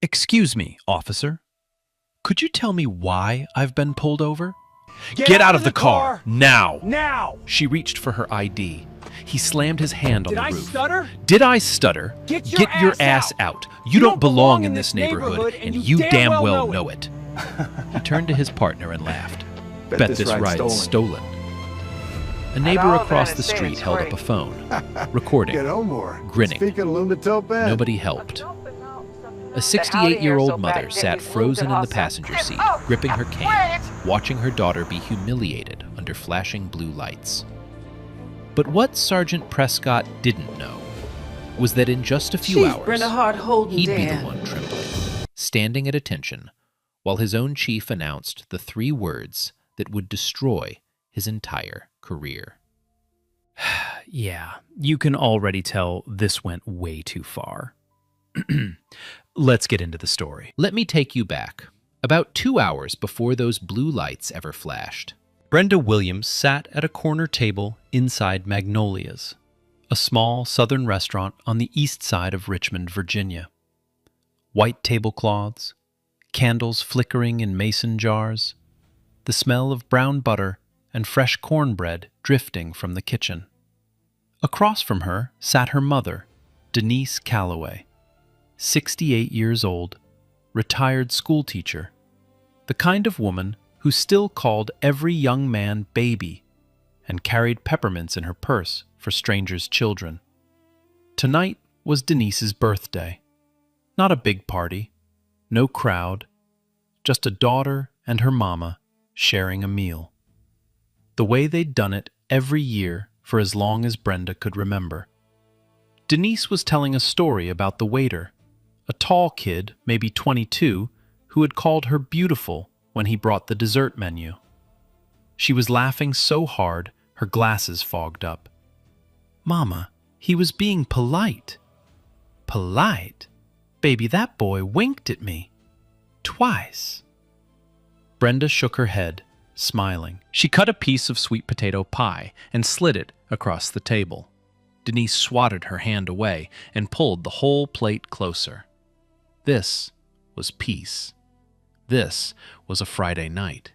Excuse me, officer. Could you tell me why I've been pulled over? Get out of the car, now! Now! She reached for her ID. He slammed his hand on Did the I roof. stutter? Did I stutter? Get your ass ass out. You don't belong in this neighborhood, and you damn well know it. He turned to his partner and laughed. Bet this ride's stolen. A neighbor across the street held up a phone, recording, grinning. Nobody helped. A 68-year-old mother sat frozen in the passenger seat, gripping her cane, watching her daughter be humiliated under flashing blue lights. But what Sergeant Prescott didn't know was that in just a few hours, he'd be the one trembling, standing at attention, while his own chief announced the 3 words that would destroy his entire career. Yeah, you can already tell this went way too far. Let's get into the story. Let me take you back, about 2 hours before those blue lights ever flashed. Brenda Williams sat at a corner table inside Magnolia's, a small southern restaurant on the east side of Richmond, Virginia. White tablecloths, candles flickering in mason jars, the smell of brown butter and fresh cornbread drifting from the kitchen. Across from her sat her mother, Denise Calloway, 68 years old, retired schoolteacher, the kind of woman who still called every young man baby and carried peppermints in her purse for strangers' children. Tonight was Denise's birthday. Not a big party, no crowd, just a daughter and her mama sharing a meal. The way they'd done it every year for as long as Brenda could remember. Denise was telling a story about the waiter, a tall kid, maybe 22, who had called her beautiful when he brought the dessert menu. She was laughing so hard her glasses fogged up. "Mama, he was being polite." "Polite? Baby, that boy winked at me. Twice." Brenda shook her head, smiling. She cut a piece of sweet potato pie and slid it across the table. Denise swatted her hand away and pulled the whole plate closer. This was peace. This was a Friday night.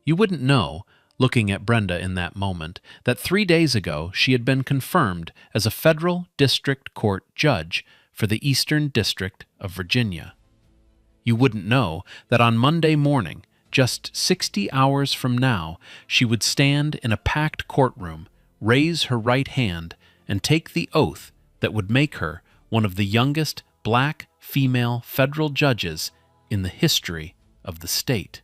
You wouldn't know, looking at Brenda in that moment, that 3 days ago she had been confirmed as a federal district court judge for the Eastern District of Virginia. You wouldn't know that on Monday morning, just 60 hours from now, she would stand in a packed courtroom, raise her right hand, and take the oath that would make her one of the youngest black female federal judges in the history of the state.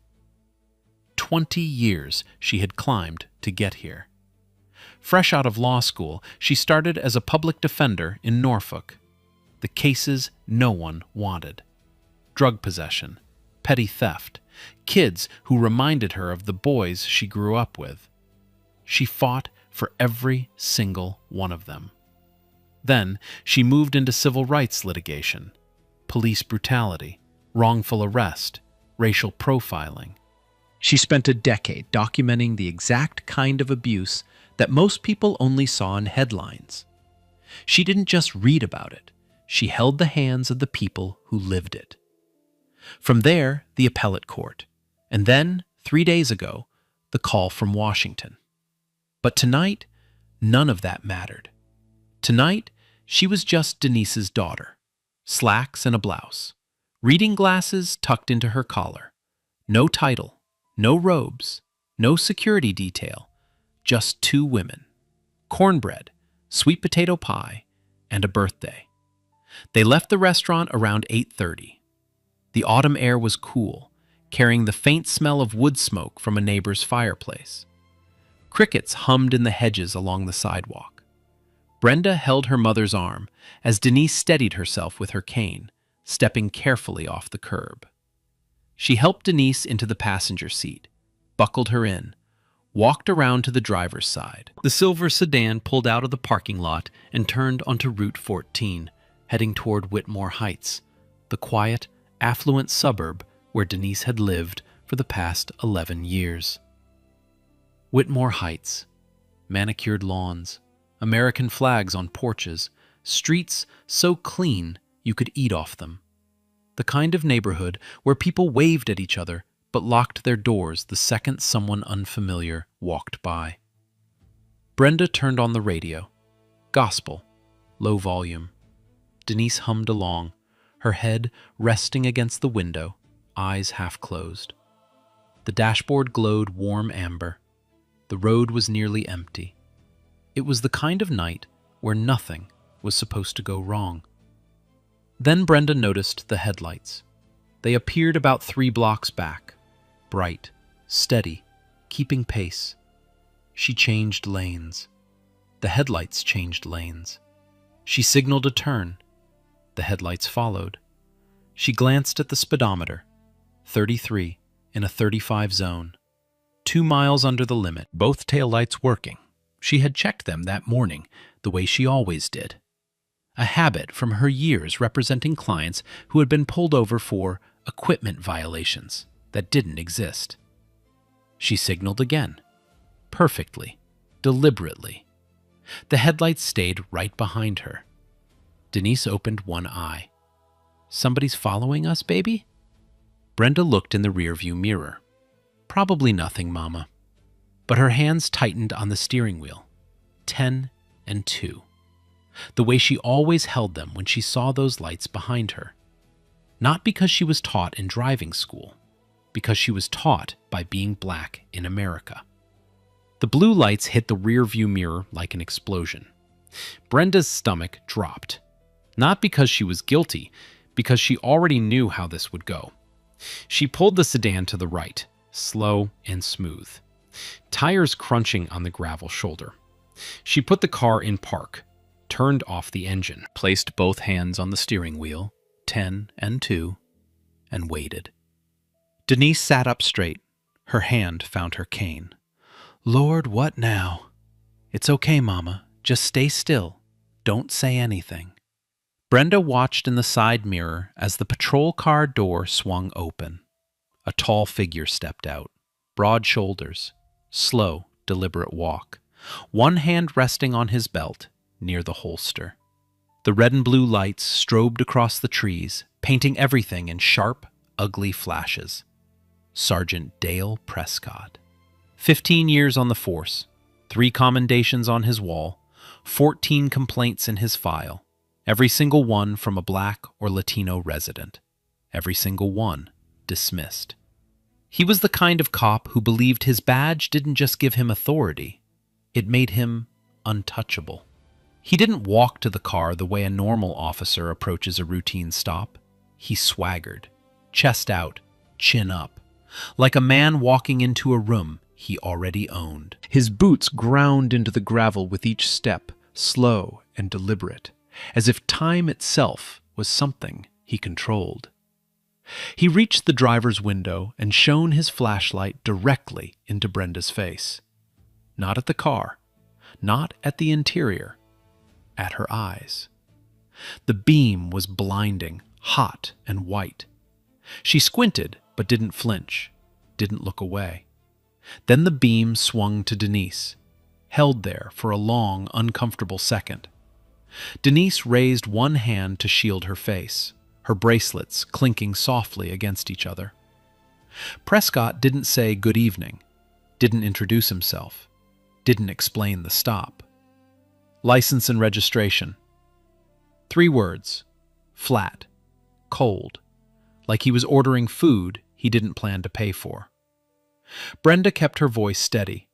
20 years she had climbed to get here. Fresh out of law school, she started as a public defender in Norfolk. The cases no one wanted. Drug possession, petty theft, kids who reminded her of the boys she grew up with. She fought for every single one of them. Then she moved into civil rights litigation, police brutality, wrongful arrest, racial profiling. She spent a decade documenting the exact kind of abuse that most people only saw in headlines. She didn't just read about it, she held the hands of the people who lived it. From there, the appellate court, and then, 3 days ago, the call from Washington. But tonight, none of that mattered. Tonight, she was just Denise's daughter, slacks and a blouse, reading glasses tucked into her collar. No title, no robes, no security detail, just 2 women, cornbread, sweet potato pie, and a birthday. They left the restaurant around 8:30. The autumn air was cool, carrying the faint smell of wood smoke from a neighbor's fireplace. Crickets hummed in the hedges along the sidewalk. Brenda held her mother's arm as Denise steadied herself with her cane, stepping carefully off the curb. She helped Denise into the passenger seat, buckled her in, walked around to the driver's side. The silver sedan pulled out of the parking lot and turned onto Route 14, heading toward Whitmore Heights, the quiet, affluent suburb where Denise had lived for the past 11 years. Whitmore Heights, manicured lawns, American flags on porches, streets so clean you could eat off them. The kind of neighborhood where people waved at each other but locked their doors the second someone unfamiliar walked by. Brenda turned on the radio. Gospel, low volume. Denise hummed along, her head resting against the window, eyes half closed. The dashboard glowed warm amber. The road was nearly empty. It was the kind of night where nothing was supposed to go wrong. Then Brenda noticed the headlights. They appeared about 3 blocks back, bright, steady, keeping pace. She changed lanes. The headlights changed lanes. She signaled a turn. The headlights followed. She glanced at the speedometer. 33 in a 35 zone. 2 miles under the limit, both taillights working. She had checked them that morning, the way she always did. A habit from her years representing clients who had been pulled over for equipment violations that didn't exist. She signaled again. Perfectly. Deliberately. The headlights stayed right behind her. Denise opened one eye. "Somebody's following us, baby?" Brenda looked in the rearview mirror. "Probably nothing, Mama." But her hands tightened on the steering wheel. 10 and 2. The way she always held them when she saw those lights behind her. Not because she was taught in driving school, because she was taught by being black in America. The blue lights hit the rearview mirror like an explosion. Brenda's stomach dropped. Not because she was guilty, because she already knew how this would go. She pulled the sedan to the right, slow and smooth. Tires crunching on the gravel shoulder. She put the car in park, turned off the engine, placed both hands on the steering wheel, 10 and 2, and waited. Denise sat up straight. Her hand found her cane. "Lord, what now?" "It's okay, Mama. Just stay still. Don't say anything." Brenda watched in the side mirror as the patrol car door swung open. A tall figure stepped out. Broad shoulders. Slow, deliberate walk. One hand resting on his belt, near the holster. The red and blue lights strobed across the trees, painting everything in sharp, ugly flashes. Sergeant Dale Prescott. 15 years on the force, 3 commendations on his wall, 14 complaints in his file, every single one from a black or Latino resident, every single one dismissed. He was the kind of cop who believed his badge didn't just give him authority, it made him untouchable. He didn't walk to the car the way a normal officer approaches a routine stop. He swaggered, chest out, chin up, like a man walking into a room he already owned. His boots ground into the gravel with each step, slow and deliberate, as if time itself was something he controlled. He reached the driver's window and shone his flashlight directly into Brenda's face. Not at the car, not at the interior, at her eyes. The beam was blinding, hot and white. She squinted but didn't flinch, didn't look away. Then the beam swung to Denise, held there for a long, uncomfortable second. Denise raised one hand to shield her face, her bracelets clinking softly against each other. Prescott didn't say good evening, didn't introduce himself, didn't explain the stop. License and registration. 3 words. Flat. Cold. Like he was ordering food he didn't plan to pay for. Brenda kept her voice steady.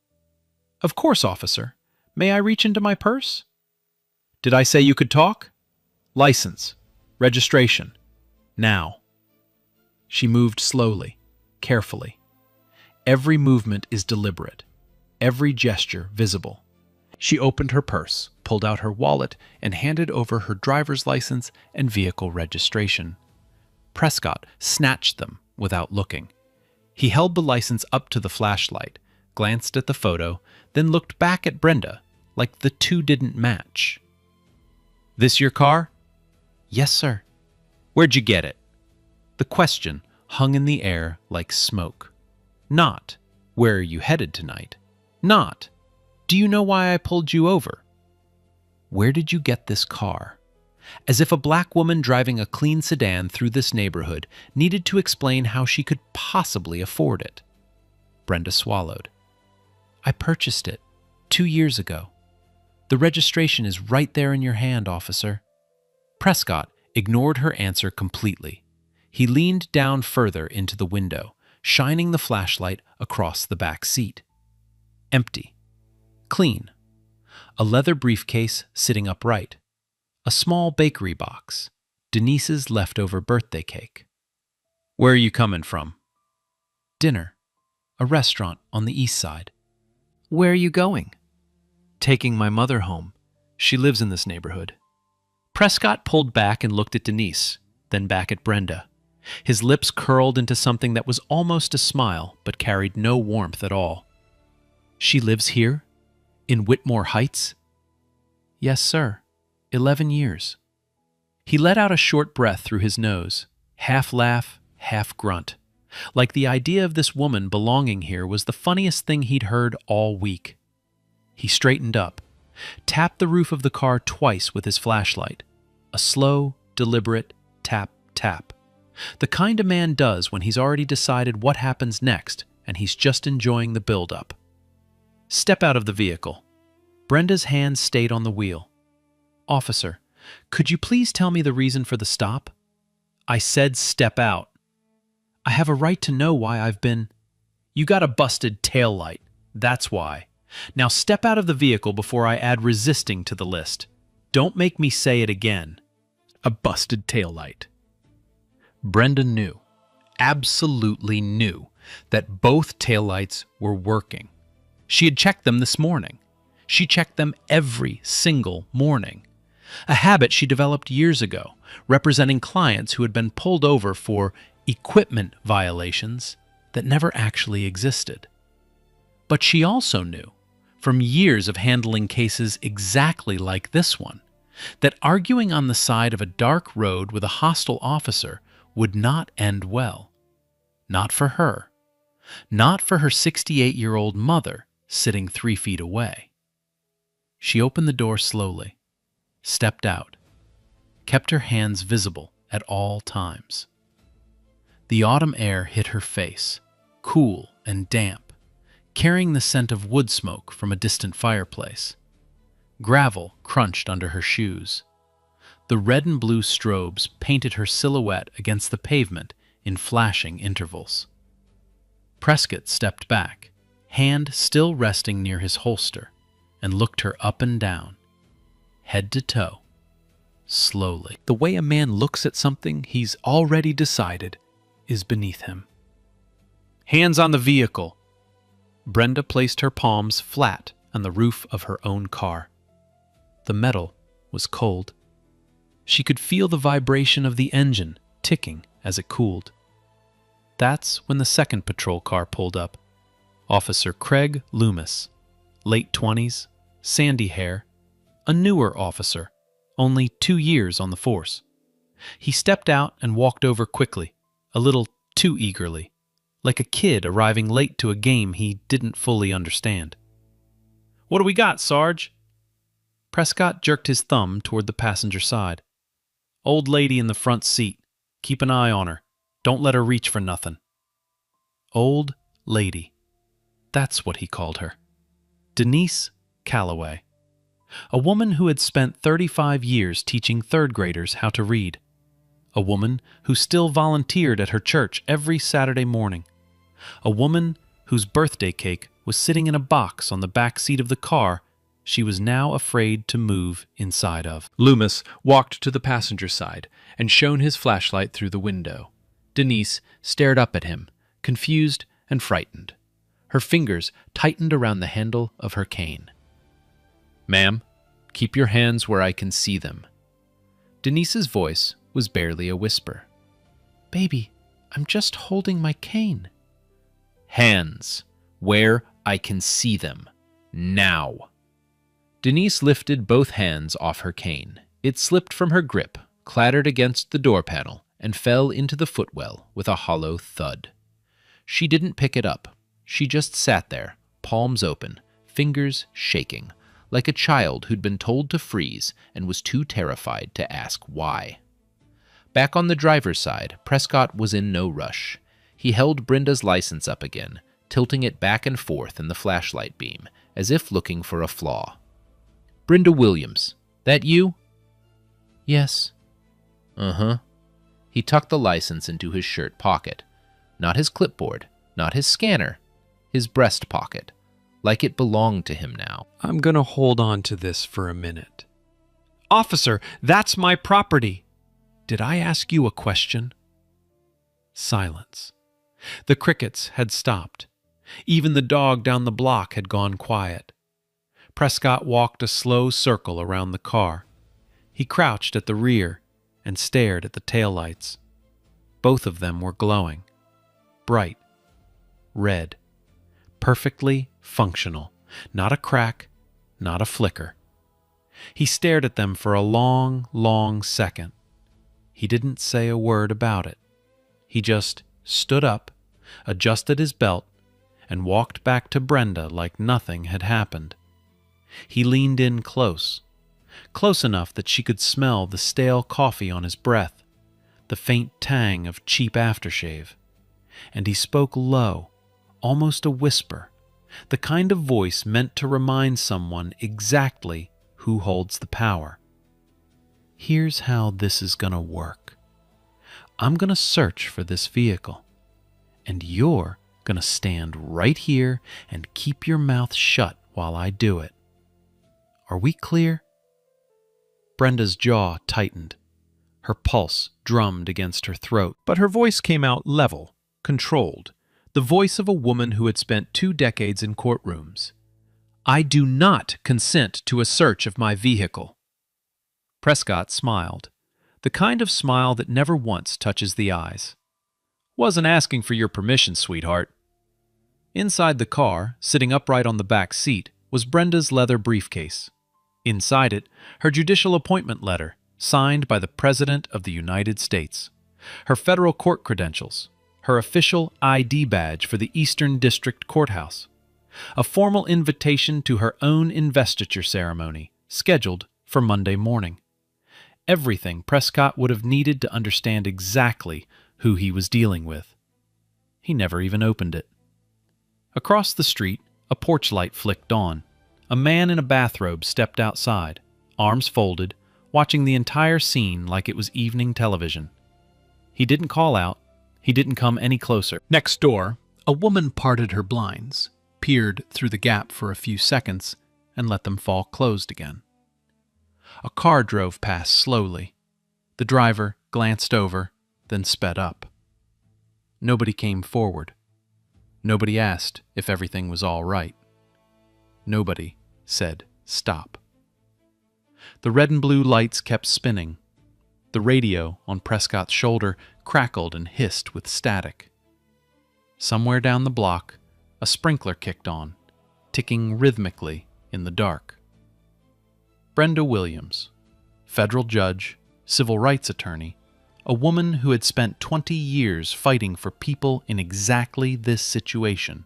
"Of course, officer. May I reach into my purse?" "Did I say you could talk?" "License. Registration. Now." She moved slowly, carefully. Every movement is deliberate. Every gesture visible. She opened her purse, pulled out her wallet, and handed over her driver's license and vehicle registration. Prescott snatched them without looking. He held the license up to the flashlight, glanced at the photo, then looked back at Brenda, like the two didn't match. "This your car?" "Yes, sir." "Where'd you get it?" The question hung in the air like smoke. Not, "Where are you headed tonight?" Not, "Do you know why I pulled you over?" Where did you get this car? As if a black woman driving a clean sedan through this neighborhood needed to explain how she could possibly afford it. Brenda swallowed. I purchased it 2 years ago. The registration is right there in your hand, officer. Prescott ignored her answer completely. He leaned down further into the window, shining the flashlight across the back seat. Empty. Clean. A leather briefcase sitting upright. A small bakery box. Denise's leftover birthday cake. Where are you coming from? Dinner. A restaurant on the east side. Where are you going? Taking my mother home. She lives in this neighborhood. Prescott pulled back and looked at Denise, then back at Brenda. His lips curled into something that was almost a smile, but carried no warmth at all. She lives here? In Whitmore Heights? Yes, sir. 11 years. He let out a short breath through his nose, half laugh, half grunt, like the idea of this woman belonging here was the funniest thing he'd heard all week. He straightened up, tapped the roof of the car twice with his flashlight. A slow, deliberate tap, tap. The kind a man does when he's already decided what happens next and he's just enjoying the build-up. Step out of the vehicle. Brenda's hand stayed on the wheel. Officer, could you please tell me the reason for the stop? I said step out. I have a right to know why I've been... You got a busted taillight. That's why. Now step out of the vehicle before I add resisting to the list. Don't make me say it again. A busted taillight. Brenda knew, absolutely knew, that both taillights were working. She had checked them this morning. She checked them every single morning. A habit she developed years ago, representing clients who had been pulled over for equipment violations that never actually existed. But she also knew, from years of handling cases exactly like this one, that arguing on the side of a dark road with a hostile officer would not end well. Not for her. Not for her 68-year-old mother sitting 3 feet away. She opened the door slowly, stepped out, kept her hands visible at all times. The autumn air hit her face, cool and damp, carrying the scent of wood smoke from a distant fireplace. Gravel crunched under her shoes. The red and blue strobes painted her silhouette against the pavement in flashing intervals. Prescott stepped back, hand still resting near his holster, and looked her up and down, head to toe, slowly. The way a man looks at something he's already decided is beneath him. Hands on the vehicle. Brenda placed her palms flat on the roof of her own car. The metal was cold. She could feel the vibration of the engine ticking as it cooled. That's when the second patrol car pulled up. Officer Craig Loomis, late 20s, sandy hair, a newer officer, only 2 years on the force. He stepped out and walked over quickly, a little too eagerly, like a kid arriving late to a game he didn't fully understand. What do we got, Sarge? Prescott jerked his thumb toward the passenger side. Old lady in the front seat. Keep an eye on her. Don't let her reach for nothing. Old lady. That's what he called her. Denise Calloway. A woman who had spent 35 years teaching third graders how to read. A woman who still volunteered at her church every Saturday morning. A woman whose birthday cake was sitting in a box on the back seat of the car she was now afraid to move inside of. Loomis walked to the passenger side and shone his flashlight through the window. Denise stared up at him, confused and frightened. Her fingers tightened around the handle of her cane. Ma'am, keep your hands where I can see them. Denise's voice was barely a whisper. Baby, I'm just holding my cane. Hands, where I can see them. Now. Denise lifted both hands off her cane. It slipped from her grip, clattered against the door panel, and fell into the footwell with a hollow thud. She didn't pick it up. She just sat there, palms open, fingers shaking, like a child who'd been told to freeze and was too terrified to ask why. Back on the driver's side, Prescott was in no rush. He held Brenda's license up again, tilting it back and forth in the flashlight beam, as if looking for a flaw. "Brenda Williams, that you?" "Yes." "Uh-huh." He tucked the license into his shirt pocket. Not his clipboard, not his scanner, his breast pocket, like it belonged to him now. "I'm gonna hold on to this for a minute." "Officer, that's my property." "Did I ask you a question?" Silence. The crickets had stopped. Even the dog down the block had gone quiet. Prescott walked a slow circle around the car. He crouched at the rear and stared at the taillights. Both of them were glowing. Bright. Red. Perfectly functional. Not a crack, not a flicker. He stared at them for a long, long second. He didn't say a word about it. He just stood up, adjusted his belt, and walked back to Brenda like nothing had happened. He leaned in close enough that she could smell the stale coffee on his breath, the faint tang of cheap aftershave. And he spoke low, almost a whisper, the kind of voice meant to remind someone exactly who holds the power. "Here's how this is gonna work. I'm gonna search for this vehicle, and you're gonna stand right here and keep your mouth shut while I do it. Are we clear?" Brenda's jaw tightened. Her pulse drummed against her throat, but her voice came out level, controlled, the voice of a woman who had spent 2 decades in courtrooms. "I do not consent to a search of my vehicle." Prescott smiled, the kind of smile that never once touches the eyes. "Wasn't asking for your permission, sweetheart." Inside the car, sitting upright on the back seat, was Brenda's leather briefcase. Inside it, her judicial appointment letter, signed by the President of the United States, her federal court credentials, her official ID badge for the Eastern District Courthouse, a formal invitation to her own investiture ceremony, scheduled for Monday morning. Everything Prescott would have needed to understand exactly who he was dealing with. He never even opened it. Across the street, a porch light flicked on. A man in a bathrobe stepped outside, arms folded, watching the entire scene like it was evening television. He didn't call out. He didn't come any closer. Next door, a woman parted her blinds, peered through the gap for a few seconds, and let them fall closed again. A car drove past slowly. The driver glanced over, then sped up. Nobody came forward. Nobody asked if everything was all right. Nobody said stop. The red and blue lights kept spinning. The radio on Prescott's shoulder crackled and hissed with static. Somewhere down the block, a sprinkler kicked on, ticking rhythmically in the dark. Brenda Williams, federal judge, civil rights attorney, a woman who had spent 20 years fighting for people in exactly this situation,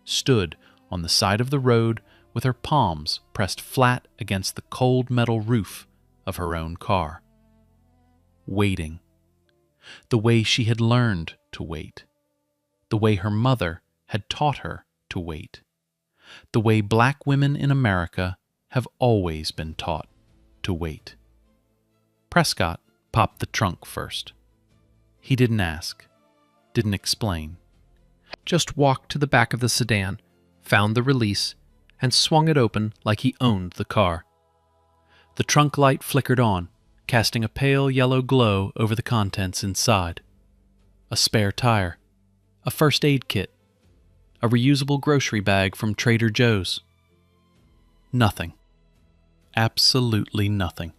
stood on the side of the road with her palms pressed flat against the cold metal roof of her own car. Waiting. The way she had learned to wait. The way her mother had taught her to wait. The way black women in America have always been taught to wait. Prescott popped the trunk first. He didn't ask, didn't explain. Just walked to the back of the sedan, found the release, and swung it open like he owned the car. The trunk light flickered on, casting a pale yellow glow over the contents inside. A spare tire, a first aid kit, a reusable grocery bag from Trader Joe's. Nothing. Absolutely nothing.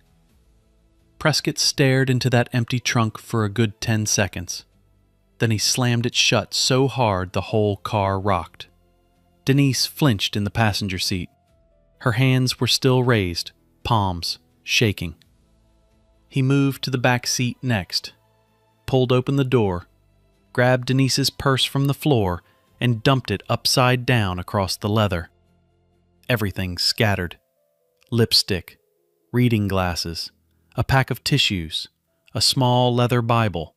Prescott stared into that empty trunk for a good 10 seconds. Then he slammed it shut so hard the whole car rocked. Denise flinched in the passenger seat. Her hands were still raised, palms shaking. He moved to the back seat next, pulled open the door, grabbed Denise's purse from the floor, and dumped it upside down across the leather. Everything scattered, lipstick, reading glasses, a pack of tissues, a small leather Bible,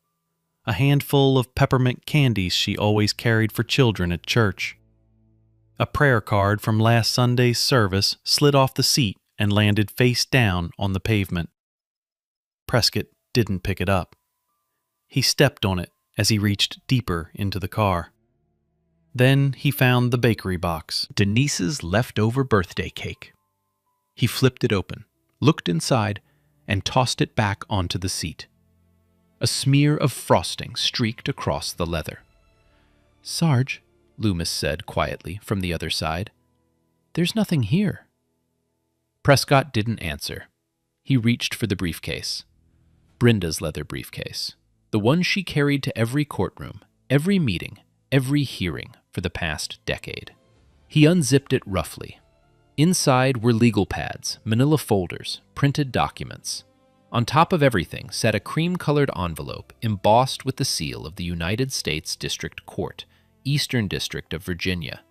a handful of peppermint candies she always carried for children at church. A prayer card from last Sunday's service slid off the seat and landed face down on the pavement. Prescott didn't pick it up. He stepped on it as he reached deeper into the car. Then he found the bakery box. Denise's leftover birthday cake. He flipped it open, looked inside, and tossed it back onto the seat. A smear of frosting streaked across the leather. "Sarge," Loomis said quietly from the other side, "there's nothing here." Prescott didn't answer. He reached for the briefcase. Brenda's leather briefcase. The one she carried to every courtroom, every meeting, every hearing for the past decade. He unzipped it roughly. Inside were legal pads, manila folders, printed documents. On top of everything sat a cream-colored envelope embossed with the seal of the United States District Court, Eastern District of Virginia.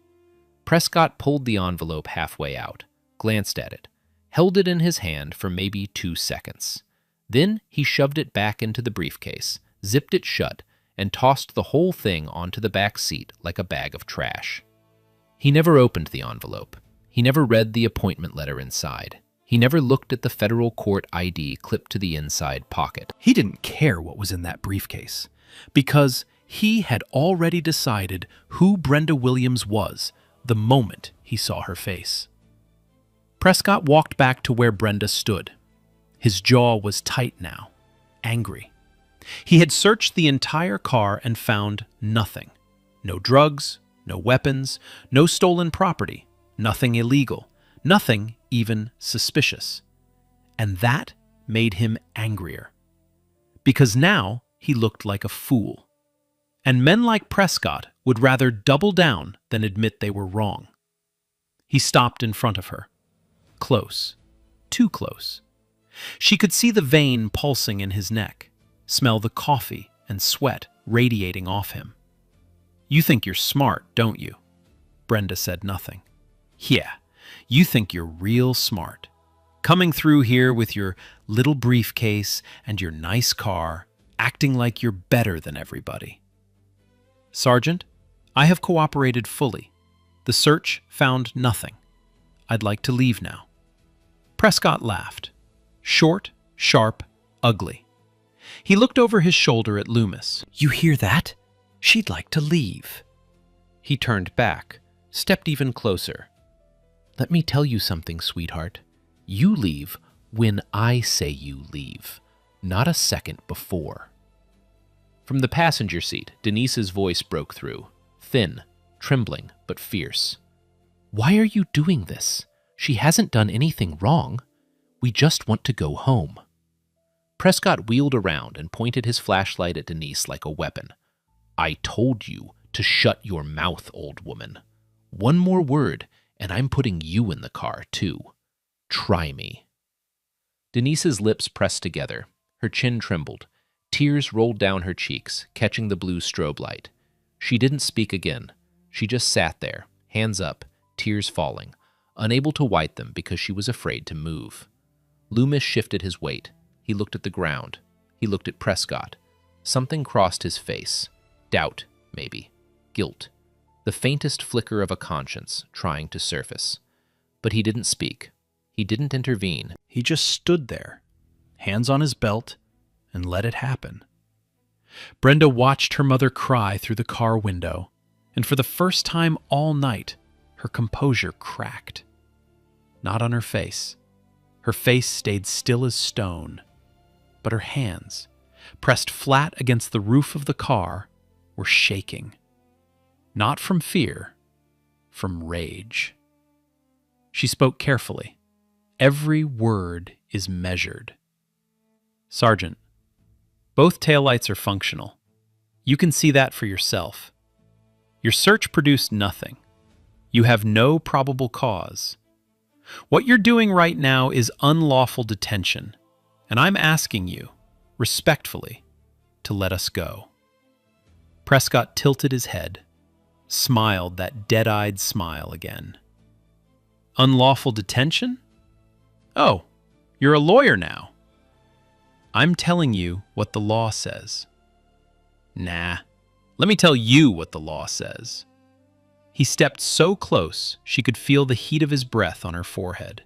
Prescott pulled the envelope halfway out, glanced at it, held it in his hand for maybe 2 seconds. Then he shoved it back into the briefcase, zipped it shut, and tossed the whole thing onto the back seat like a bag of trash. He never opened the envelope. He never read the appointment letter inside. He never looked at the federal court ID clipped to the inside pocket. He didn't care what was in that briefcase, because he had already decided who Brenda Williams was the moment he saw her face. Prescott walked back to where Brenda stood. His jaw was tight now, angry. He had searched the entire car and found nothing. No drugs, no weapons, no stolen property, nothing illegal, nothing even suspicious. And that made him angrier. Because now he looked like a fool. And men like Prescott would rather double down than admit they were wrong. He stopped in front of her. Close. Too close. She could see the vein pulsing in his neck, smell the coffee and sweat radiating off him. "You think you're smart, don't you?" Brenda said nothing. "Yeah, you think you're real smart. Coming through here with your little briefcase and your nice car, acting like you're better than everybody." "Sergeant, I have cooperated fully. The search found nothing. I'd like to leave now." Prescott laughed. Short, sharp, ugly. He looked over his shoulder at Loomis. "You hear that? She'd like to leave." He turned back, stepped even closer. "Let me tell you something, sweetheart. You leave when I say you leave, not a second before." From the passenger seat, Denise's voice broke through, thin, trembling, but fierce. "Why are you doing this? She hasn't done anything wrong. We just want to go home." Prescott wheeled around and pointed his flashlight at Denise like a weapon. "I told you to shut your mouth, old woman. One more word, and I'm putting you in the car, too. Try me." Denise's lips pressed together. Her chin trembled. Tears rolled down her cheeks, catching the blue strobe light. She didn't speak again. She just sat there, hands up, tears falling, unable to wipe them because she was afraid to move. Loomis shifted his weight. He looked at the ground. He looked at Prescott. Something crossed his face. Doubt, maybe. Guilt. The faintest flicker of a conscience trying to surface. But he didn't speak. He didn't intervene. He just stood there, hands on his belt, and let it happen. Brenda watched her mother cry through the car window, and for the first time all night, her composure cracked. Not on her face. Her face stayed still as stone, but her hands, pressed flat against the roof of the car, were shaking. Not from fear, from rage. She spoke carefully. Every word is measured. "Sergeant, both taillights are functional. You can see that for yourself. Your search produced nothing. You have no probable cause. What you're doing right now is unlawful detention, and I'm asking you, respectfully, to let us go." Prescott tilted his head, smiled that dead-eyed smile again. "Unlawful detention? Oh, you're a lawyer now. I'm telling you what the law says. Nah, let me tell you what the law says. He stepped so close she could feel the heat of his breath on her forehead.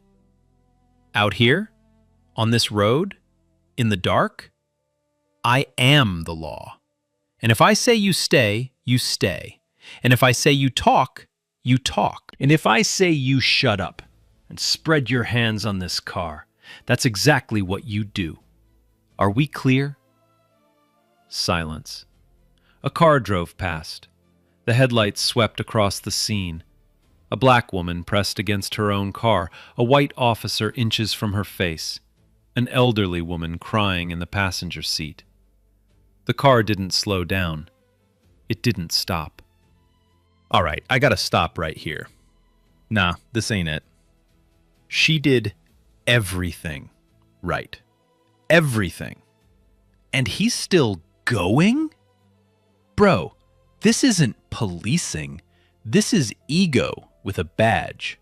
Out here, on this road, in the dark, I am the law. And if I say you stay, you stay. And if I say you talk, you talk. And if I say you shut up and spread your hands on this car, that's exactly what you do. Are we clear? Silence. A car drove past. The headlights swept across the scene. A black woman pressed against her own car, a white officer inches from her face, an elderly woman crying in the passenger seat. The car didn't slow down. It didn't stop. All right, I gotta stop right here. Nah, this ain't it. She did everything right. Everything. And he's still going? Bro, this isn't policing. This is ego with a badge.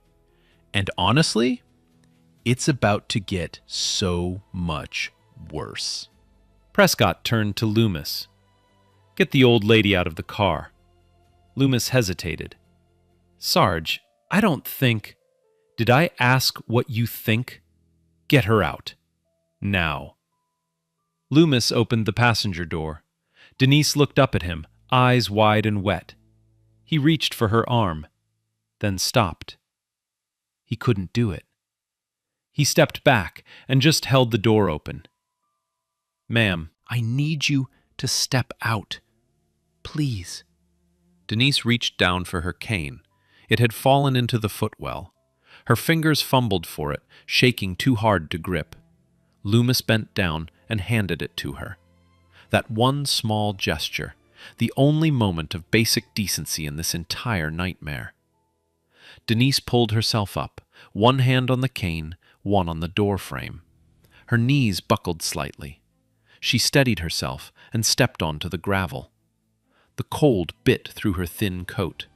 And honestly, it's about to get so much worse. Prescott turned to Loomis. Get the old lady out of the car. Loomis hesitated. Sarge, I don't think... Did I ask what you think? Get her out. Now. Loomis opened the passenger door. Denise looked up at him, eyes wide and wet. He reached for her arm, then stopped. He couldn't do it. He stepped back and just held the door open. Ma'am, I need you to step out. Please. Denise reached down for her cane. It had fallen into the footwell. Her fingers fumbled for it, shaking too hard to grip. Loomis bent down and handed it to her. That one small gesture, the only moment of basic decency in this entire nightmare. Denise pulled herself up, one hand on the cane, one on the door frame. Her knees buckled slightly. She steadied herself and stepped onto the gravel. The cold bit through her thin coat.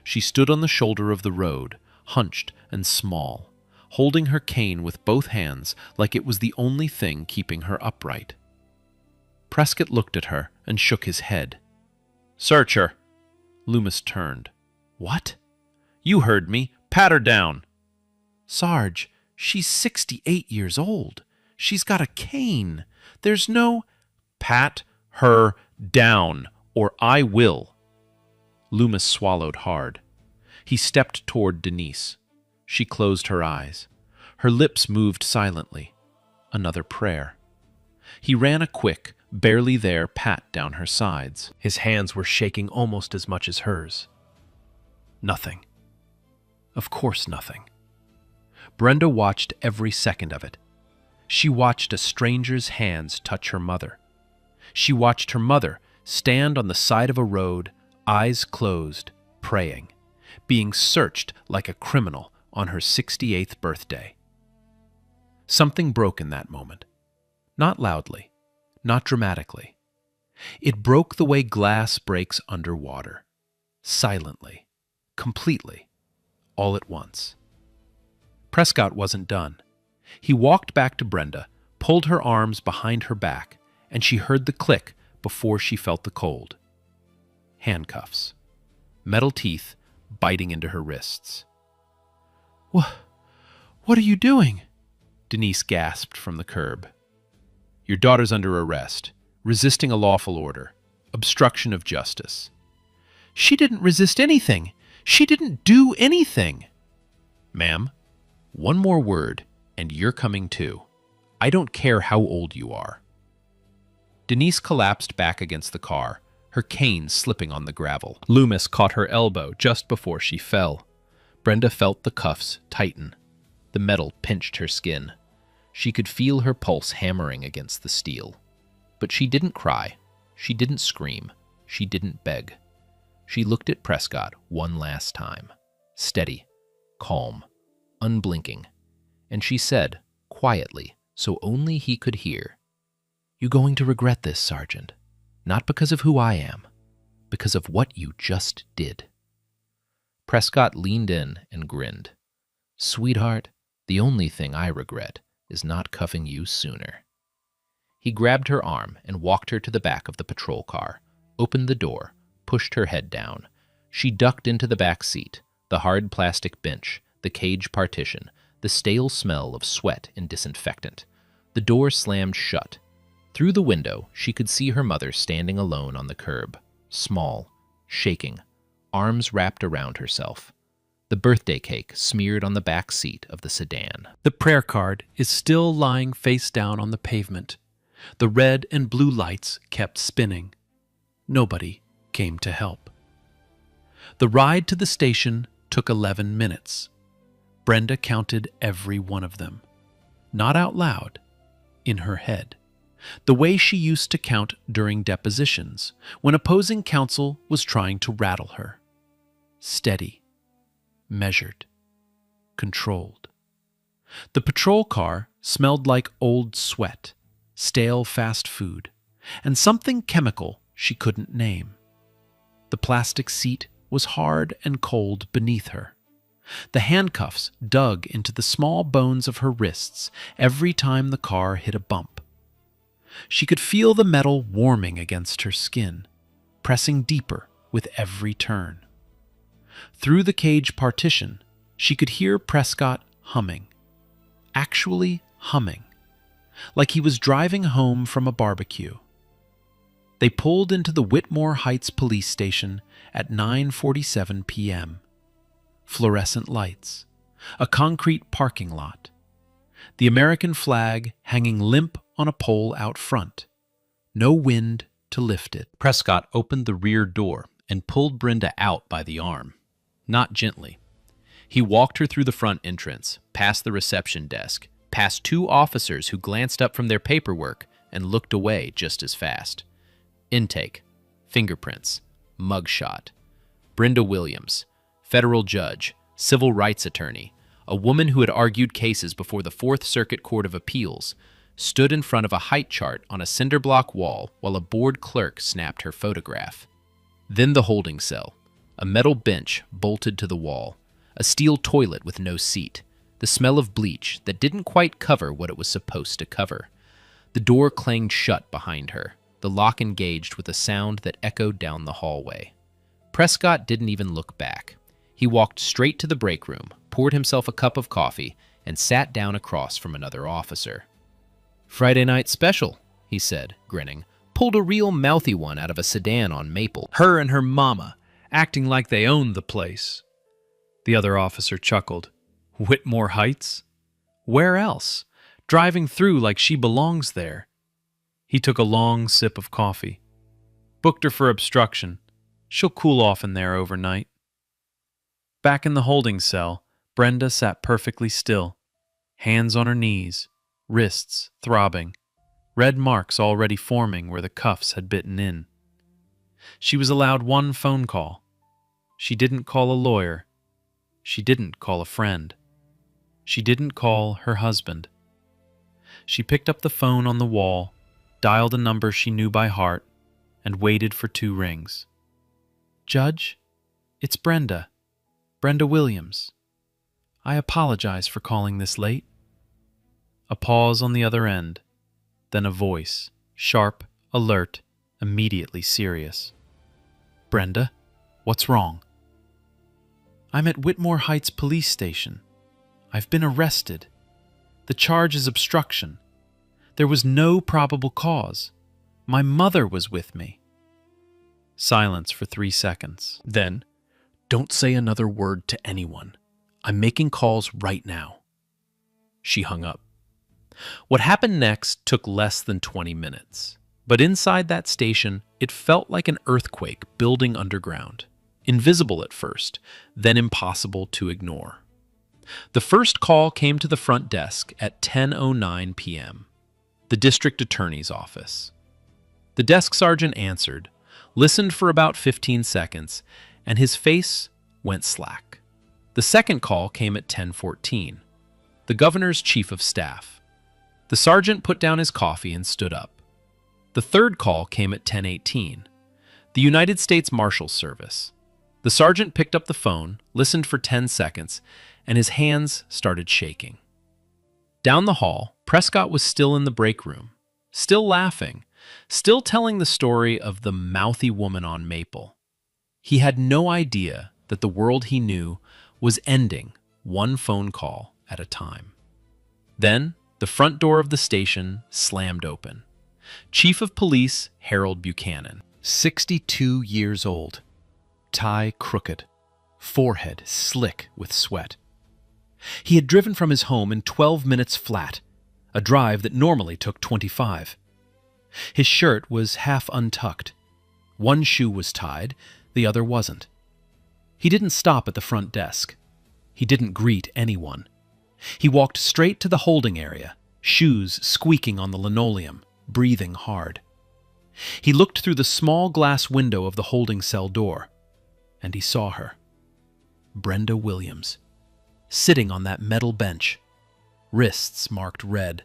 She stood on the shoulder of the road, hunched and small, holding her cane with both hands like it was the only thing keeping her upright. Prescott looked at her and shook his head. Search her. Loomis turned. What? You heard me. Pat her down. Sarge, she's 68 years old. She's got a cane. There's no... Pat her down, or I will. Loomis swallowed hard. He stepped toward Denise. She closed her eyes. Her lips moved silently. Another prayer. He ran a quick, barely there pat down her sides. His hands were shaking almost as much as hers. Nothing. Of course nothing. Brenda watched every second of it. She watched a stranger's hands touch her mother. She watched her mother stand on the side of a road, eyes closed, praying, being searched like a criminal on her 68th birthday. Something broke in that moment. Not loudly, not dramatically. It broke the way glass breaks underwater, silently, completely, all at once. Prescott wasn't done. He walked back to Brenda, pulled her arms behind her back, and she heard the click before she felt the cold. Handcuffs. Metal teeth biting into her wrists. What are you doing? Denise gasped from the curb. Your daughter's under arrest, resisting a lawful order, obstruction of justice. She didn't resist anything. She didn't do anything. Ma'am, one more word, and you're coming too. I don't care how old you are. Denise collapsed back against the car, her cane slipping on the gravel. Loomis caught her elbow just before she fell. Brenda felt the cuffs tighten. The metal pinched her skin. She could feel her pulse hammering against the steel. But she didn't cry. She didn't scream. She didn't beg. She looked at Prescott one last time. Steady, calm, unblinking. And she said, quietly, so only he could hear, "You're going to regret this, Sergeant. Not because of who I am, because of what you just did." Prescott leaned in and grinned. Sweetheart, The only thing I regret is not cuffing you sooner." He grabbed her arm and walked her to the back of the patrol car, opened the door, pushed her head down. She ducked into the back seat, the hard plastic bench, the cage partition, the stale smell of sweat and disinfectant. The door slammed shut. Through the window, she could see her mother standing alone on the curb, small, shaking, arms wrapped around herself. The birthday cake smeared on the back seat of the sedan. The prayer card is still lying face down on the pavement. The red and blue lights kept spinning. Nobody came to help. The ride to the station took 11 minutes. Brenda counted every one of them. Not out loud, in her head. The way she used to count during depositions, when opposing counsel was trying to rattle her. Steady, measured, controlled. The patrol car smelled like old sweat, stale fast food, and something chemical she couldn't name. The plastic seat was hard and cold beneath her. The handcuffs dug into the small bones of her wrists every time the car hit a bump. She could feel the metal warming against her skin, pressing deeper with every turn. Through the cage partition, she could hear Prescott humming. Actually humming. Like he was driving home from a barbecue. They pulled into the Whitmore Heights police station at 9:47 p.m. Fluorescent lights. A concrete parking lot. The American flag hanging limp on a pole out front. No wind to lift it. Prescott opened the rear door and pulled Brenda out by the arm. Not gently. He walked her through the front entrance, past the reception desk, past two officers who glanced up from their paperwork and looked away just as fast. Intake, fingerprints, mugshot. Brenda Williams, federal judge, civil rights attorney, a woman who had argued cases before the Fourth Circuit Court of Appeals, stood in front of a height chart on a cinder block wall while a bored clerk snapped her photograph. Then the holding cell, a metal bench bolted to the wall, a steel toilet with no seat, the smell of bleach that didn't quite cover what it was supposed to cover. The door clanged shut behind her, the lock engaged with a sound that echoed down the hallway. Prescott didn't even look back. He walked straight to the break room, poured himself a cup of coffee, and sat down across from another officer. "Friday night special," he said, grinning. "Pulled a real mouthy one out of a sedan on Maple." Her and her mama, acting like they owned the place. The other officer chuckled. Whitmore Heights? Where else? Driving through like she belongs there. He took a long sip of coffee. Booked her for obstruction. She'll cool off in there overnight. Back in the holding cell, Brenda sat perfectly still, hands on her knees, wrists throbbing, red marks already forming where the cuffs had bitten in. She was allowed one phone call. She didn't call a lawyer. She didn't call a friend. She didn't call her husband. She picked up the phone on the wall, dialed a number she knew by heart, and waited for 2 rings. "Judge, it's Brenda. Brenda Williams. I apologize for calling this late." A pause on the other end, then a voice, sharp, alert, immediately serious. "Brenda, what's wrong?" "I'm at Whitmore Heights Police Station. I've been arrested. The charge is obstruction. There was no probable cause. My mother was with me." Silence for 3 seconds. Then, "Don't say another word to anyone. I'm making calls right now." She hung up. What happened next took less than 20 minutes. But inside that station, it felt like an earthquake building underground. Invisible at first, then impossible to ignore. The first call came to the front desk at 10:09 p.m. The district attorney's office. The desk sergeant answered, listened for about 15 seconds, and his face went slack. The second call came at 10:14. The governor's chief of staff. The sergeant put down his coffee and stood up. The third call came at 10:18. The United States Marshals Service. The sergeant picked up the phone, listened for 10 seconds, and his hands started shaking. Down the hall, Prescott was still in the break room, still laughing, still telling the story of the mouthy woman on Maple. He had no idea that the world he knew was ending one phone call at a time. Then, the front door of the station slammed open. Chief of Police Harold Buchanan, 62 years old, tie crooked, forehead slick with sweat. He had driven from his home in 12 minutes flat, a drive that normally took 25. His shirt was half untucked. One shoe was tied, the other wasn't. He didn't stop at the front desk. He didn't greet anyone. He walked straight to the holding area, shoes squeaking on the linoleum, breathing hard. He looked through the small glass window of the holding cell door, and he saw her. Brenda Williams, sitting on that metal bench, wrists marked red,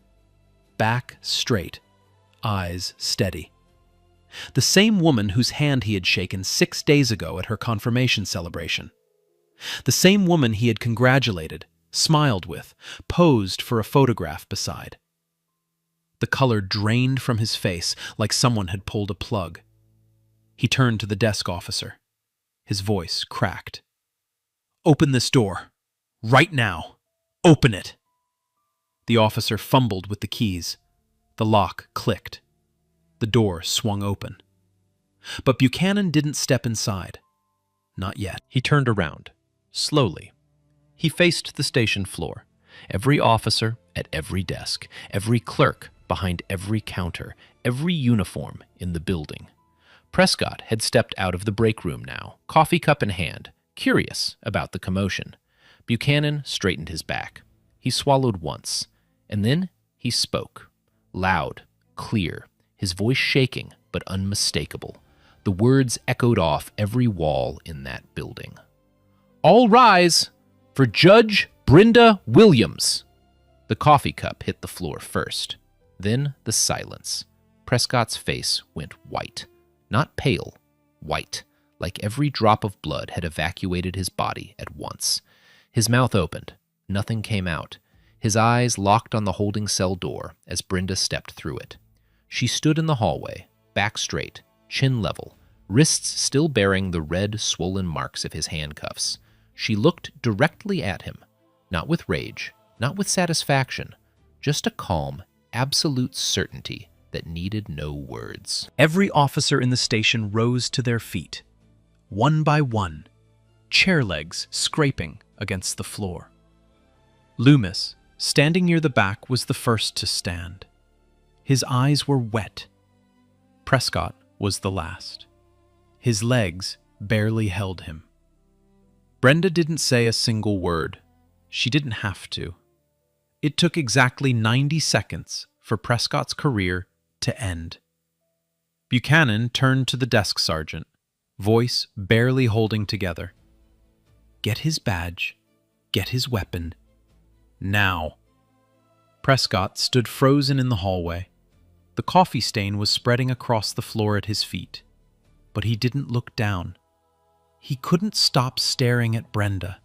back straight, eyes steady. The same woman whose hand he had shaken 6 days ago at her confirmation celebration. The same woman he had congratulated, smiled with, posed for a photograph beside. The color drained from his face like someone had pulled a plug. He turned to the desk officer. His voice cracked. "Open this door. Right now. Open it." The officer fumbled with the keys. The lock clicked. The door swung open. But Buchanan didn't step inside. Not yet. He turned around, slowly. He faced the station floor. Every officer at every desk, every clerk behind every counter, every uniform in the building. Prescott had stepped out of the break room now, coffee cup in hand, curious about the commotion. Buchanan straightened his back. He swallowed once, and then he spoke. Loud, clear, his voice shaking but unmistakable. The words echoed off every wall in that building. "All rise for Judge Brenda Williams." The coffee cup hit the floor first. Then the silence. Prescott's face went white. Not pale, white, like every drop of blood had evacuated his body at once. His mouth opened. Nothing came out. His eyes locked on the holding cell door as Brenda stepped through it. She stood in the hallway, back straight, chin level, wrists still bearing the red, swollen marks of his handcuffs. She looked directly at him, not with rage, not with satisfaction, just a calm, absolute certainty that needed no words. Every officer in the station rose to their feet, one by one, chair legs scraping against the floor. Loomis, standing near the back, was the first to stand. His eyes were wet. Prescott was the last. His legs barely held him. Brenda didn't say a single word. She didn't have to. It took exactly 90 seconds for Prescott's career to end. Buchanan turned to the desk sergeant, voice barely holding together. "Get his badge. Get his weapon. Now." Prescott stood frozen in the hallway. The coffee stain was spreading across the floor at his feet, but he didn't look down. He couldn't stop staring at Brenda.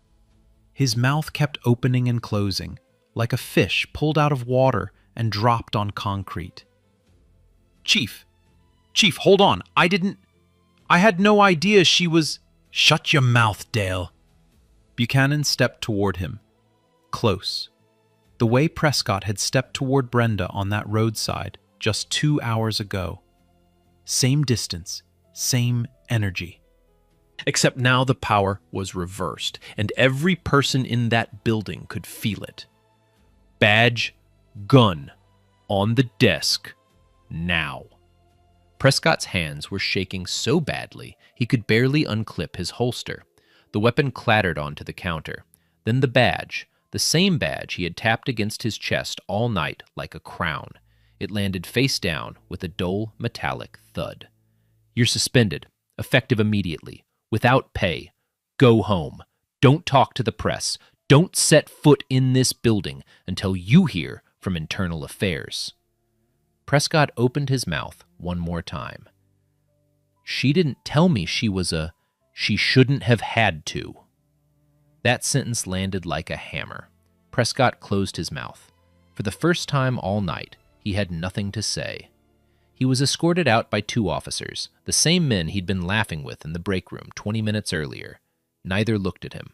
His mouth kept opening and closing, like a fish pulled out of water and dropped on concrete. Chief, hold on. I had no idea she was—" "Shut your mouth, Dale." Buchanan stepped toward him, close, the way Prescott had stepped toward Brenda on that roadside just 2 hours ago. Same distance, same energy. Except now the power was reversed, and every person in that building could feel it. Badge, gun, on the desk, now. Prescott's hands were shaking so badly he could barely unclip his holster. The weapon clattered onto the counter. Then the badge, the same badge he had tapped against his chest all night like a crown. It landed face down with a dull, metallic thud. "You're suspended, effective immediately, without pay. Go home. Don't talk to the press. Don't set foot in this building until you hear from Internal Affairs." Prescott opened his mouth one more time. "She didn't tell me she shouldn't have had to." That sentence landed like a hammer. Prescott closed his mouth. For the first time all night, he had nothing to say. He was escorted out by 2 officers, the same men he'd been laughing with in the break room 20 minutes earlier. Neither looked at him.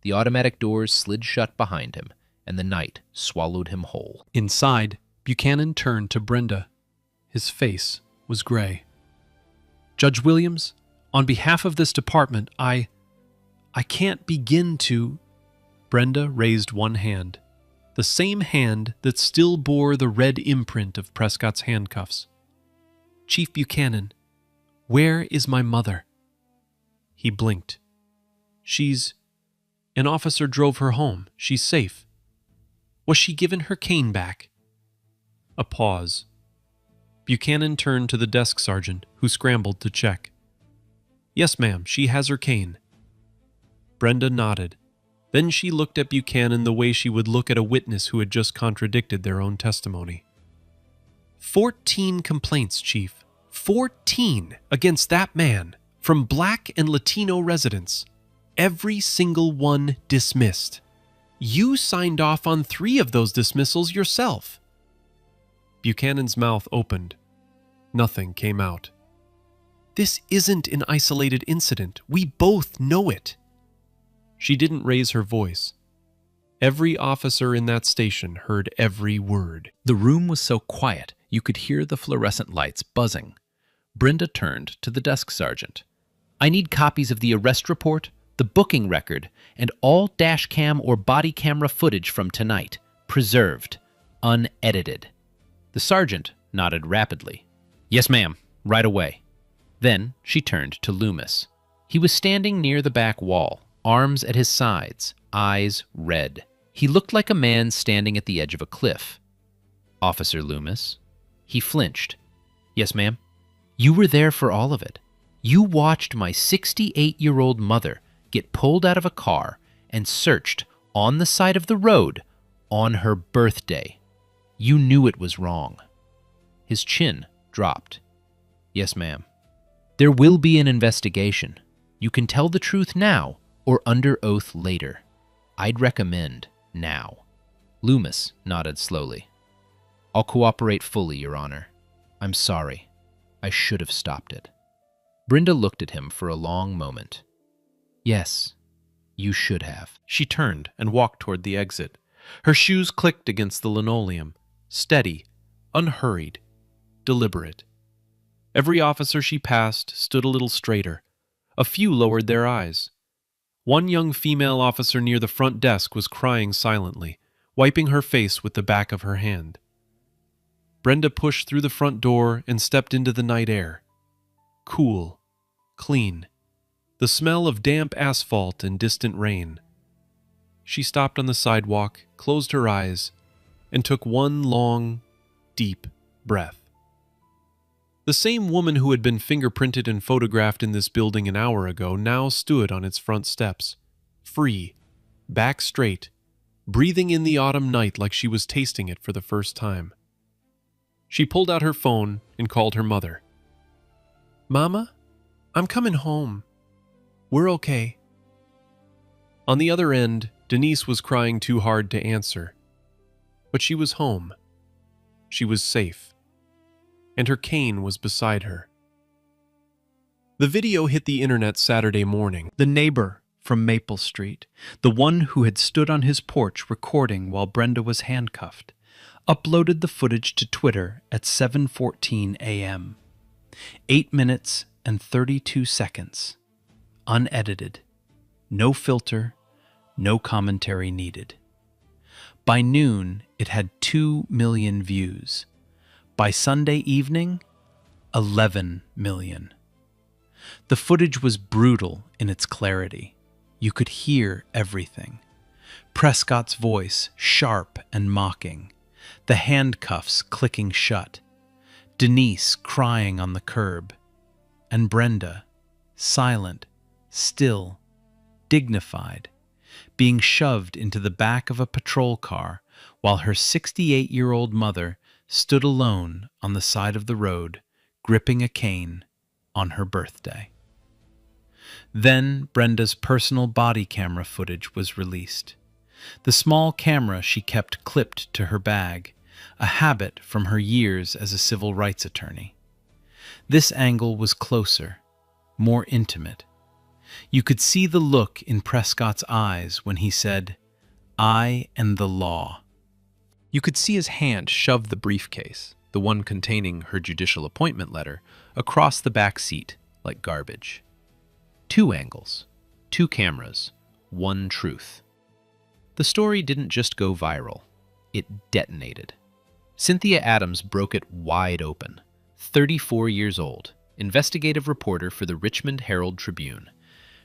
The automatic doors slid shut behind him, and the night swallowed him whole. Inside, Buchanan turned to Brenda. His face was gray. Judge Williams, on behalf of this department, I can't begin to... Brenda raised one hand, the same hand that still bore the red imprint of Prescott's handcuffs. Chief Buchanan, where is my mother? He blinked. An officer drove her home. She's safe. Was she given her cane back? A pause. Buchanan turned to the desk sergeant, who scrambled to check. Yes, ma'am, she has her cane. Brenda nodded. Then she looked at Buchanan the way she would look at a witness who had just contradicted their own testimony. 14 complaints, Chief. 14 against that man, from Black and Latino residents. Every single one dismissed. You signed off on 3 of those dismissals yourself. Buchanan's mouth opened. Nothing came out. This isn't an isolated incident. We both know it. She didn't raise her voice. Every officer in that station heard every word. The room was so quiet you could hear the fluorescent lights buzzing. Brenda turned to the desk sergeant. I need copies of the arrest report, the booking record, and all dash cam or body camera footage from tonight, preserved, unedited. The sergeant nodded rapidly. Yes, ma'am, right away. Then she turned to Loomis. He was standing near the back wall, arms at his sides, eyes red. He looked like a man standing at the edge of a cliff. Officer Loomis. He flinched. Yes, ma'am. You were there for all of it. You watched my 68-year-old mother get pulled out of a car and searched on the side of the road on her birthday. You knew it was wrong. His chin dropped. Yes, ma'am. There will be an investigation. You can tell the truth now or under oath later. I'd recommend now. Loomis nodded slowly. I'll cooperate fully, Your Honor. I'm sorry. I should have stopped it. Brenda looked at him for a long moment. Yes, you should have. She turned and walked toward the exit. Her shoes clicked against the linoleum, steady, unhurried, deliberate. Every officer she passed stood a little straighter. A few lowered their eyes. One young female officer near the front desk was crying silently, wiping her face with the back of her hand. Brenda pushed through the front door and stepped into the night air. Cool, clean, the smell of damp asphalt and distant rain. She stopped on the sidewalk, closed her eyes, and took one long, deep breath. The same woman who had been fingerprinted and photographed in this building an hour ago now stood on its front steps, free, back straight, breathing in the autumn night like she was tasting it for the first time. She pulled out her phone and called her mother. Mama, I'm coming home. We're okay. On the other end, Denise was crying too hard to answer. But she was home. She was safe. And her cane was beside her. The video hit the internet Saturday morning. The neighbor from Maple Street, the one who had stood on his porch recording while Brenda was handcuffed, uploaded the footage to Twitter at 7:14 a.m. 8 minutes and 32 seconds. Unedited. No filter, no commentary needed. By noon, it had 2 million views. By Sunday evening, 11 million. The footage was brutal in its clarity. You could hear everything. Prescott's voice, sharp and mocking. The handcuffs clicking shut. Denise crying on the curb. And Brenda, silent, still, dignified, being shoved into the back of a patrol car while her 68-year-old mother stood alone on the side of the road, gripping a cane on her birthday. Then Brenda's personal body camera footage was released. The small camera she kept clipped to her bag, a habit from her years as a civil rights attorney. This angle was closer, more intimate. You could see the look in Prescott's eyes when he said, "I and the law." You could see his hand shove the briefcase, the one containing her judicial appointment letter, across the back seat like garbage. 2 angles, 2 cameras, 1 truth. The story didn't just go viral, it detonated. Cynthia Adams broke it wide open. 34 years old, investigative reporter for the Richmond Herald-Tribune.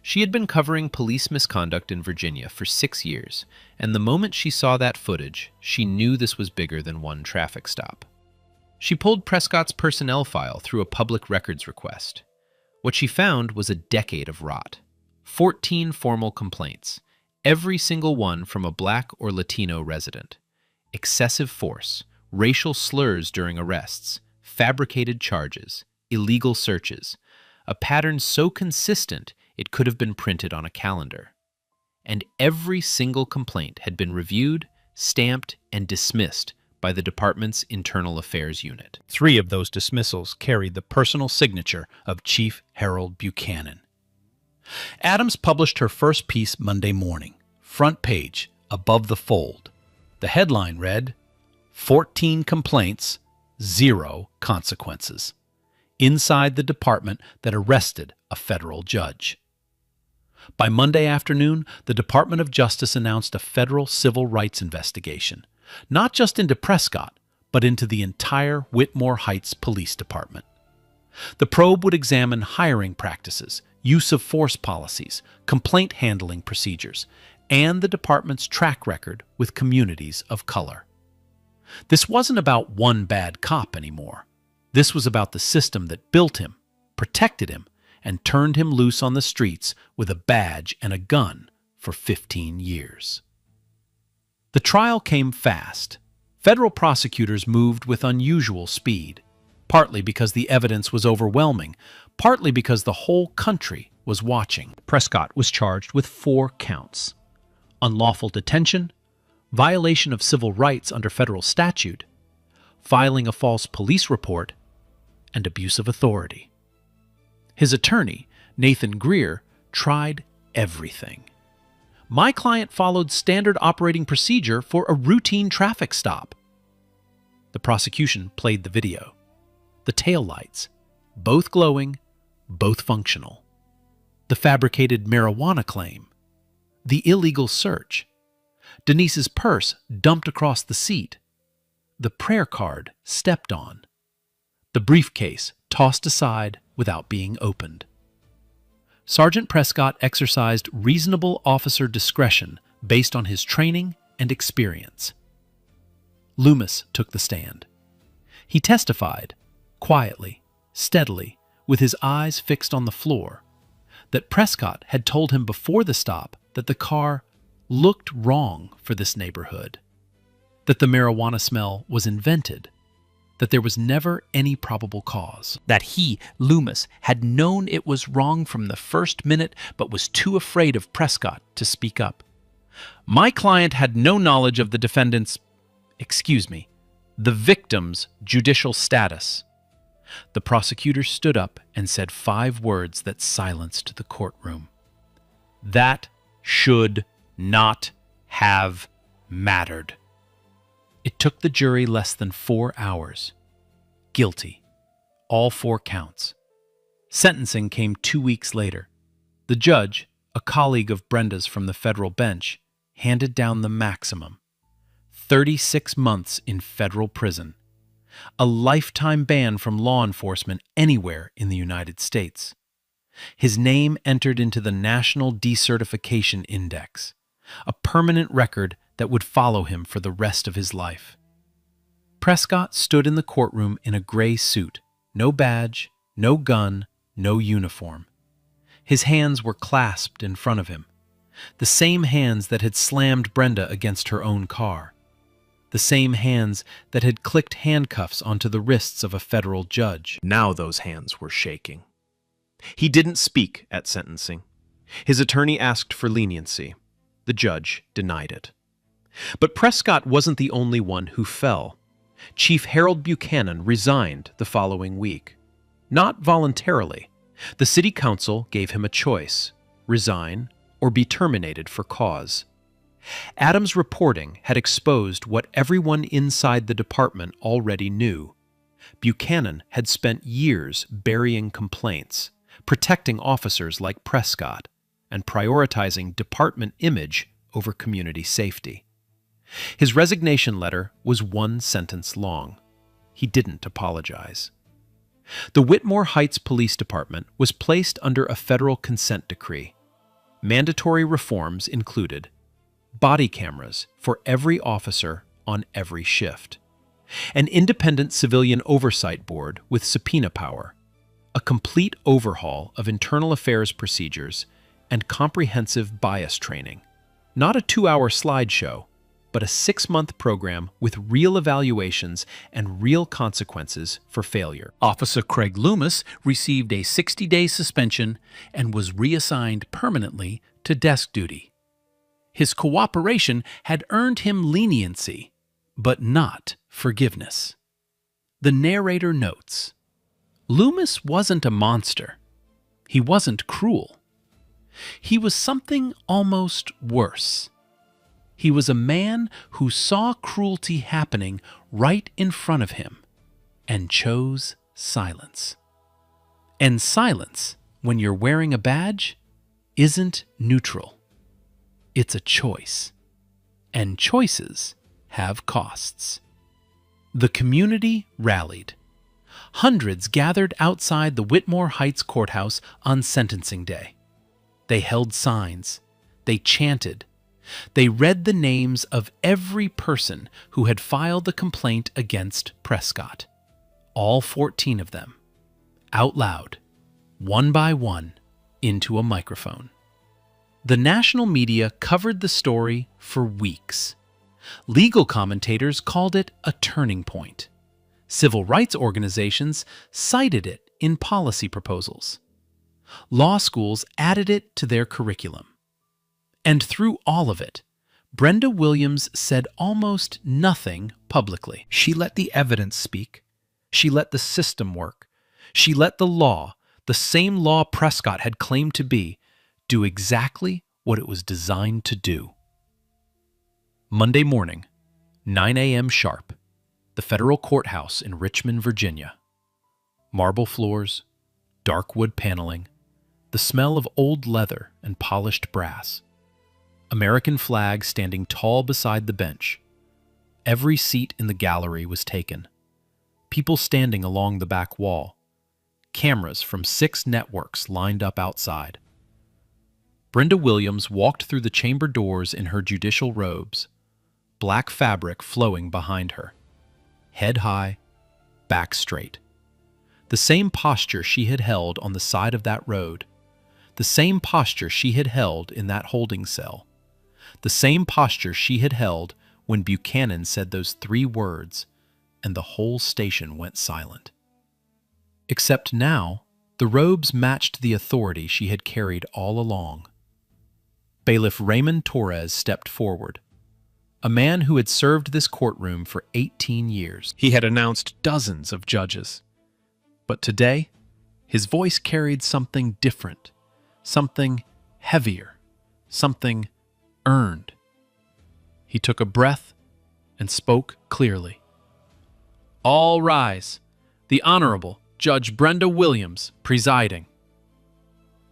She had been covering police misconduct in Virginia for 6 years, and the moment she saw that footage, she knew this was bigger than one traffic stop. She pulled Prescott's personnel file through a public records request. What she found was a decade of rot. 14 formal complaints, every single one from a Black or Latino resident. Excessive force, racial slurs during arrests, fabricated charges, illegal searches, a pattern so consistent it could have been printed on a calendar. And every single complaint had been reviewed, stamped, and dismissed by the department's Internal Affairs Unit. 3 of those dismissals carried the personal signature of Chief Harold Buchanan. Adams published her first piece Monday morning, front page, above the fold. The headline read, "14 complaints, 0 consequences. Inside the department that arrested a federal judge." By Monday afternoon, the Department of Justice announced a federal civil rights investigation, not just into Prescott, but into the entire Whitmore Heights Police Department. The probe would examine hiring practices, use of force policies, complaint handling procedures, and the department's track record with communities of color. This wasn't about one bad cop anymore. This was about the system that built him, protected him, and turned him loose on the streets with a badge and a gun for 15 years. The trial came fast. Federal prosecutors moved with unusual speed, partly because the evidence was overwhelming, partly because the whole country was watching. Prescott was charged with 4 counts: unlawful detention, violation of civil rights under federal statute, filing a false police report, and abuse of authority. His attorney, Nathan Greer, tried everything. "My client followed standard operating procedure for a routine traffic stop." The prosecution played the video. The taillights, both glowing, both functional. The fabricated marijuana claim. The illegal search. Denise's purse dumped across the seat. The prayer card stepped on. The briefcase tossed aside without being opened. Sergeant Prescott exercised reasonable officer discretion based on his training and experience. Loomis took the stand. He testified, quietly, steadily, with his eyes fixed on the floor, that Prescott had told him before the stop that the car looked wrong for this neighborhood, that the marijuana smell was invented, that there was never any probable cause, that he, Loomis, had known it was wrong from the first minute but was too afraid of Prescott to speak up. "My client had no knowledge of the defendant's, the victim's judicial status." The prosecutor stood up and said 5 words that silenced the courtroom. "That should not have mattered." It took the jury less than 4 hours. Guilty. All 4 counts. Sentencing came 2 weeks later. The judge, a colleague of Brenda's from the federal bench, handed down the maximum: 36 months in federal prison. A lifetime ban from law enforcement anywhere in the United States. His name entered into the National Decertification Index, a permanent record that would follow him for the rest of his life. Prescott stood in the courtroom in a gray suit, no badge, no gun, no uniform. His hands were clasped in front of him, the same hands that had slammed Brenda against her own car, the same hands that had clicked handcuffs onto the wrists of a federal judge. Now those hands were shaking. He didn't speak at sentencing. His attorney asked for leniency. The judge denied it. But Prescott wasn't the only one who fell. Chief Harold Buchanan resigned the following week. Not voluntarily. The city council gave him a choice: resign or be terminated for cause. Adams' reporting had exposed what everyone inside the department already knew. Buchanan had spent years burying complaints, protecting officers like Prescott, and prioritizing department image over community safety. His resignation letter was one sentence long. He didn't apologize. The Whitmore Heights Police Department was placed under a federal consent decree. Mandatory reforms included body cameras for every officer on every shift, an independent civilian oversight board with subpoena power, a complete overhaul of internal affairs procedures, and comprehensive bias training. Not a 2-hour slideshow, but a 6-month program with real evaluations and real consequences for failure. Officer Craig Loomis received a 60-day suspension and was reassigned permanently to desk duty. His cooperation had earned him leniency, but not forgiveness. The narrator notes, Loomis wasn't a monster. He wasn't cruel. He was something almost worse. He was a man who saw cruelty happening right in front of him and chose silence. And silence, when you're wearing a badge, isn't neutral. It's a choice. And choices have costs. The community rallied. Hundreds gathered outside the Whitmore Heights Courthouse on sentencing day. They held signs. They chanted. They read the names of every person who had filed the complaint against Prescott. All 14 of them. Out loud, one by one, into a microphone. The national media covered the story for weeks. Legal commentators called it a turning point. Civil rights organizations cited it in policy proposals. Law schools added it to their curriculum. And through all of it, Brenda Williams said almost nothing publicly. She let the evidence speak. She let the system work. She let the law, the same law Prescott had claimed to be, do exactly what it was designed to do. Monday morning, 9 a.m. sharp, the federal courthouse in Richmond, Virginia. Marble floors, dark wood paneling, the smell of old leather and polished brass. American flag standing tall beside the bench. Every seat in the gallery was taken. People standing along the back wall. Cameras from 6 networks lined up outside. Brenda Williams walked through the chamber doors in her judicial robes, black fabric flowing behind her. Head high, back straight. The same posture she had held on the side of that road. The same posture she had held in that holding cell. The same posture she had held when Buchanan said those 3 words, and the whole station went silent. Except now, the robes matched the authority she had carried all along. Bailiff Raymond Torres stepped forward, a man who had served this courtroom for 18 years. He had announced dozens of judges. But today, his voice carried something different, something heavier, something earned. He took a breath and spoke clearly. All rise. The Honorable Judge Brenda Williams presiding.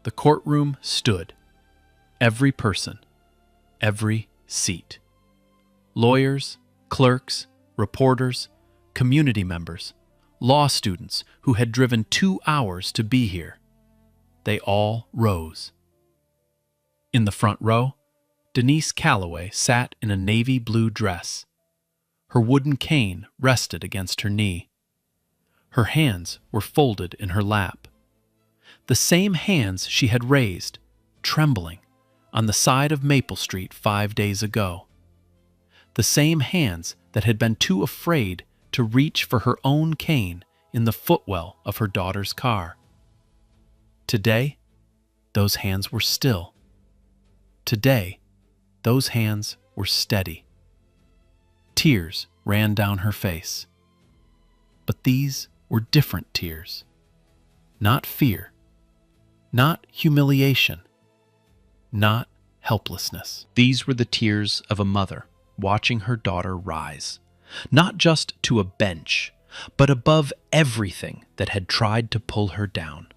The courtroom stood. Every person, every seat. Lawyers, clerks, reporters, community members, law students who had driven 2 hours to be here. They all rose. In the front row, Denise Calloway sat in a navy blue dress. Her wooden cane rested against her knee. Her hands were folded in her lap. The same hands she had raised, trembling, on the side of Maple Street 5 days ago. The same hands that had been too afraid to reach for her own cane in the footwell of her daughter's car. Today, those hands were still. Today, those hands were steady. Tears ran down her face. But these were different tears. Not fear, not humiliation, not helplessness. These were the tears of a mother watching her daughter rise, not just to a bench, but above everything that had tried to pull her down.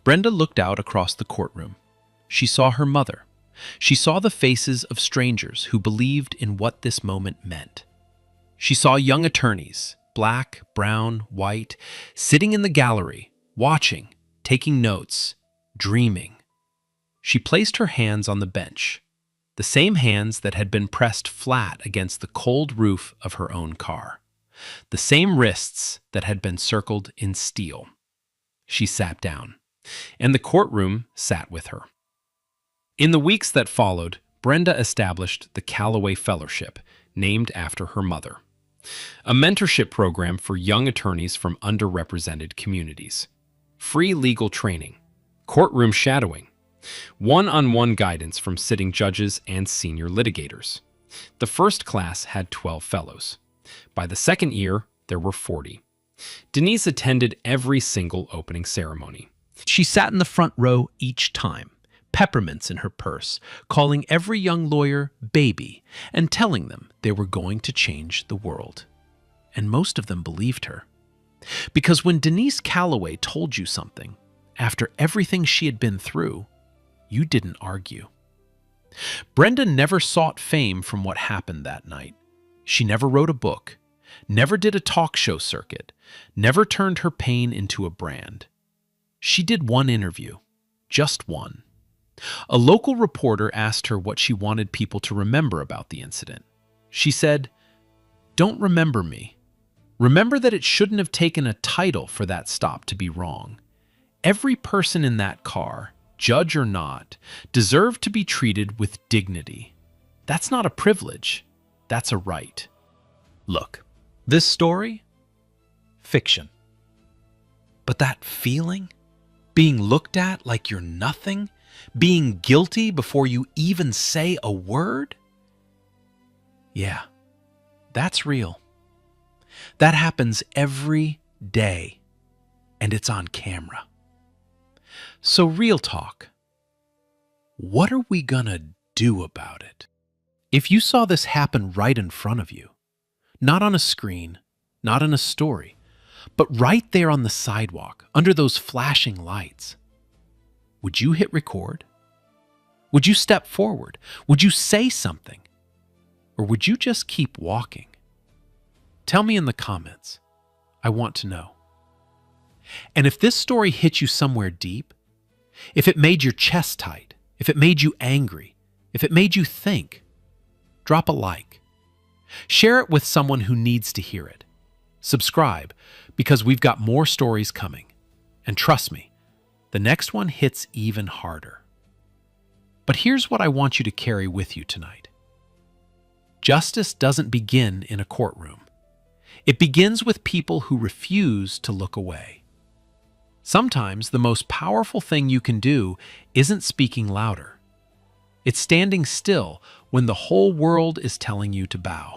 Brenda looked out across the courtroom. She saw her mother. She saw the faces of strangers who believed in what this moment meant. She saw young attorneys, black, brown, white, sitting in the gallery, watching, taking notes, dreaming. She placed her hands on the bench, the same hands that had been pressed flat against the cold roof of her own car, the same wrists that had been circled in steel. She sat down, and the courtroom sat with her. In the weeks that followed, Brenda established the Callaway Fellowship, named after her mother, a mentorship program for young attorneys from underrepresented communities, free legal training, courtroom shadowing, one-on-one guidance from sitting judges and senior litigators. The first class had 12 fellows. By the second year, there were 40. Denise attended every single opening ceremony. She sat in the front row each time, peppermints in her purse, calling every young lawyer baby and telling them they were going to change the world. And most of them believed her. Because when Denise Callaway told you something, after everything she had been through, you didn't argue. Brenda never sought fame from what happened that night. She never wrote a book, never did a talk show circuit, never turned her pain into a brand. She did one interview, just one. A local reporter asked her what she wanted people to remember about the incident. She said, "Don't remember me. Remember that it shouldn't have taken a title for that stop to be wrong. Every person in that car, judge or not, deserved to be treated with dignity. That's not a privilege. That's a right." Look, this story, fiction. But that feeling, being looked at like you're nothing, being guilty before you even say a word? Yeah, that's real. That happens every day, and it's on camera. So real talk, what are we gonna do about it? If you saw this happen right in front of you, not on a screen, not in a story, but right there on the sidewalk, under those flashing lights, would you hit record? Would you step forward? Would you say something? Or would you just keep walking? Tell me in the comments. I want to know. And if this story hit you somewhere deep, if it made your chest tight, if it made you angry, if it made you think, drop a like. Share it with someone who needs to hear it. Subscribe, because we've got more stories coming. And trust me, the next one hits even harder. But here's what I want you to carry with you tonight. Justice doesn't begin in a courtroom. It begins with people who refuse to look away. Sometimes the most powerful thing you can do isn't speaking louder. It's standing still when the whole world is telling you to bow.